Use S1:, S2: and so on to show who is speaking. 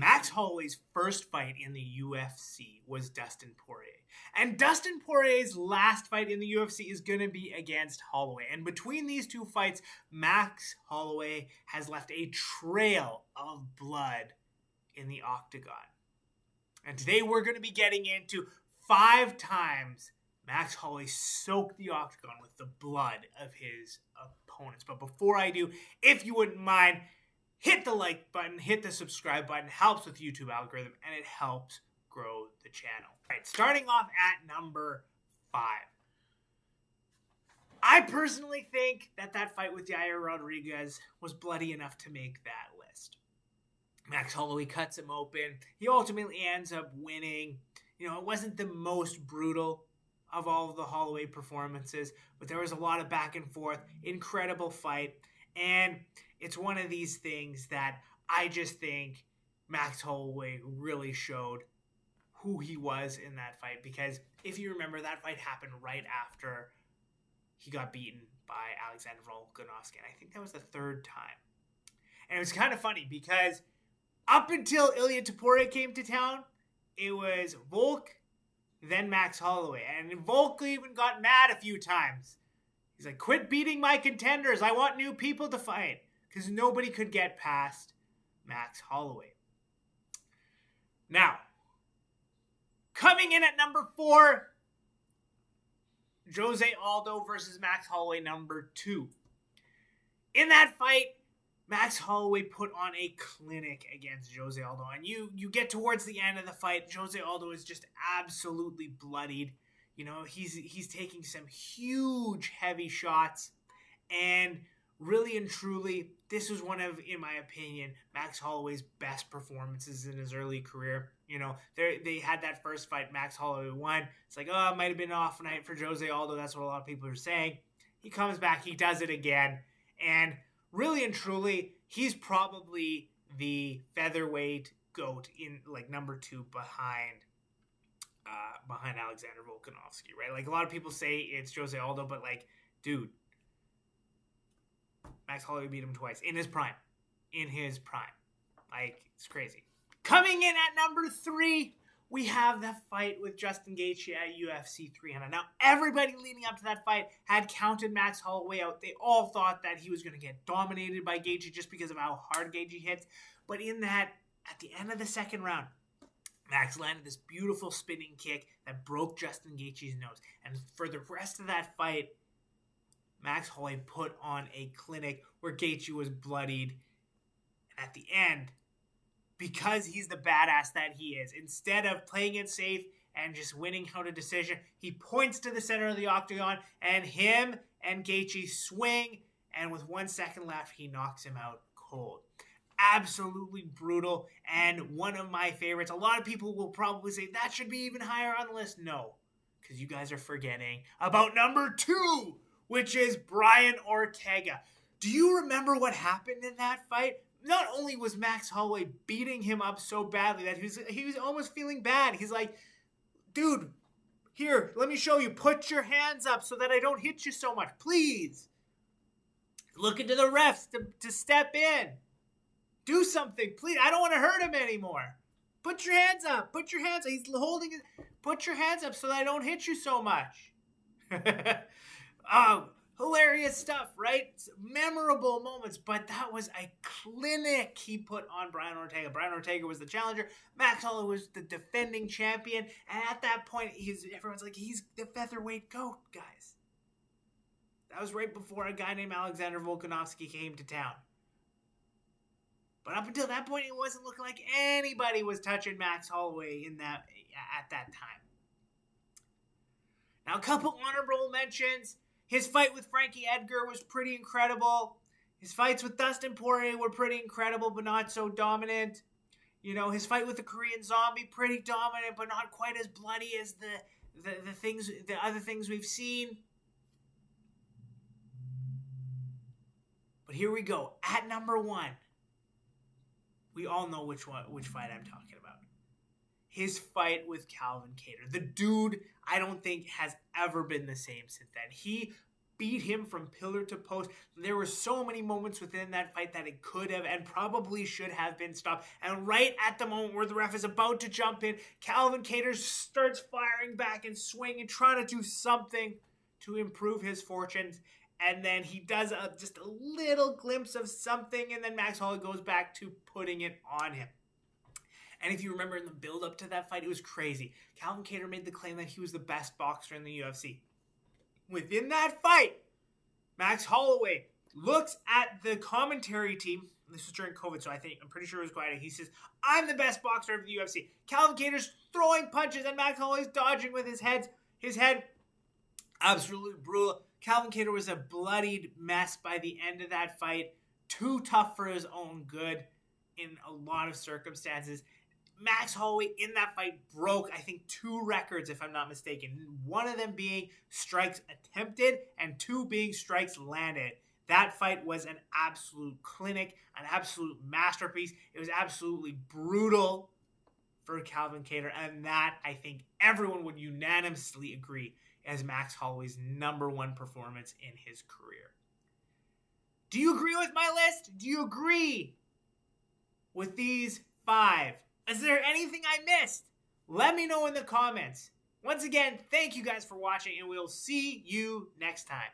S1: Max Holloway's first fight in the UFC was Dustin Poirier. And Dustin Poirier's last fight in the UFC is going to be against Holloway. And between these two fights, Max Holloway has left a trail of blood in the Octagon. And today we're going to be getting into 5 times Max Holloway soaked the Octagon with the blood of his opponents. But before I do, if you wouldn't mind, hit the like button, hit the subscribe button. It helps with YouTube algorithm, and it helps grow the channel. All right, starting off at number 5. I personally think that fight with Yair Rodriguez was bloody enough to make that list. Max Holloway cuts him open. He ultimately ends up winning. You know, it wasn't the most brutal of all of the Holloway performances, but there was a lot of back and forth. Incredible fight. And it's one of these things that I just think Max Holloway really showed who he was in that fight. Because if you remember, that fight happened right after he got beaten by Alexander Volkanovski. And I think that was the 3rd time. And it was kind of funny because up until Ilia Topuria came to town, it was Volk, then Max Holloway. And Volk even got mad a few times. He's like, quit beating my contenders. I want new people to fight. Because nobody could get past Max Holloway. Now, coming in at number 4, Jose Aldo versus Max Holloway, number 2. In that fight, Max Holloway put on a clinic against Jose Aldo. And you get towards the end of the fight, Jose Aldo is just absolutely bloodied. You know, he's taking some huge, heavy shots. And really and truly, this was one of, in my opinion, Max Holloway's best performances in his early career. You know, they had that first fight, Max Holloway won. It's like, oh, it might have been an off night for Jose Aldo. That's what a lot of people are saying. He comes back, he does it again. And really and truly, he's probably the featherweight GOAT in, like, number 2 behind Alexander Volkanovski, right? Like, a lot of people say it's Jose Aldo, but, like, dude, Max Holloway beat him twice in his prime. Like, it's crazy. Coming in at number 3, we have the fight with Justin Gaethje at UFC 300. Now, everybody leading up to that fight had counted Max Holloway out. They all thought that he was going to get dominated by Gaethje just because of how hard Gaethje hits. But in that, at the end of the second round, Max landed this beautiful spinning kick that broke Justin Gaethje's nose. And for the rest of that fight, Max Holloway put on a clinic where Gaethje was bloodied. And at the end, because he's the badass that he is, instead of playing it safe and just winning out a decision, he points to the center of the octagon, and him and Gaethje swing, and with 1 second left, he knocks him out cold. Absolutely brutal, and one of my favorites. A lot of people will probably say that should be even higher on the list. No, because you guys are forgetting about number 2, which is Brian Ortega. Do you remember what happened in that fight? Not only was Max Holloway beating him up so badly that he was almost feeling bad. He's like, dude, here, let me show you. Put your hands up so that I don't hit you so much. Please. Looking to the refs to step in. Do something, please. I don't want to hurt him anymore. Put your hands up. Put your hands up. He's holding it. Put your hands up so that I don't hit you so much. Hilarious stuff, right? Memorable moments, but that was a clinic he put on Brian Ortega. Brian Ortega was the challenger. Max Holloway was the defending champion. And at that point, everyone's like, he's the featherweight GOAT, guys. That was right before a guy named Alexander Volkanovski came to town. But up until that point, it wasn't looking like anybody was touching Max Holloway at that time. Now, a couple honorable mentions. His fight with Frankie Edgar was pretty incredible. His fights with Dustin Poirier were pretty incredible, but not so dominant. You know, his fight with the Korean Zombie, pretty dominant, but not quite as bloody as the other things we've seen. But here we go. At number 1, we all know which fight I'm talking about. His fight with Calvin Kattar. The dude, I don't think, has ever been the same since then. He beat him from pillar to post. There were so many moments within that fight that it could have and probably should have been stopped. And right at the moment where the ref is about to jump in, Calvin Kattar starts firing back and swinging, trying to do something to improve his fortunes. And then he does just a little glimpse of something, and then Max Holloway goes back to putting it on him. And if you remember in the build-up to that fight, it was crazy. Calvin Kattar made the claim that he was the best boxer in the UFC. Within that fight, Max Holloway looks at the commentary team. This was during COVID, so I'm pretty sure it was quiet. He says, "I'm the best boxer of the UFC." Calvin Kattar's throwing punches, and Max Holloway's dodging with his head. Absolutely brutal. Calvin Kattar was a bloodied mess by the end of that fight. Too tough for his own good in a lot of circumstances. Max Holloway in that fight broke, I think, 2 records, if I'm not mistaken. One of them being strikes attempted and 2 being strikes landed. That fight was an absolute clinic, an absolute masterpiece. It was absolutely brutal for Calvin Kattar, and that, I think, everyone would unanimously agree as Max Holloway's #1 performance in his career. Do you agree with my list? Do you agree with these 5? Is there anything I missed? Let me know in the comments. Once again, thank you guys for watching, and we'll see you next time.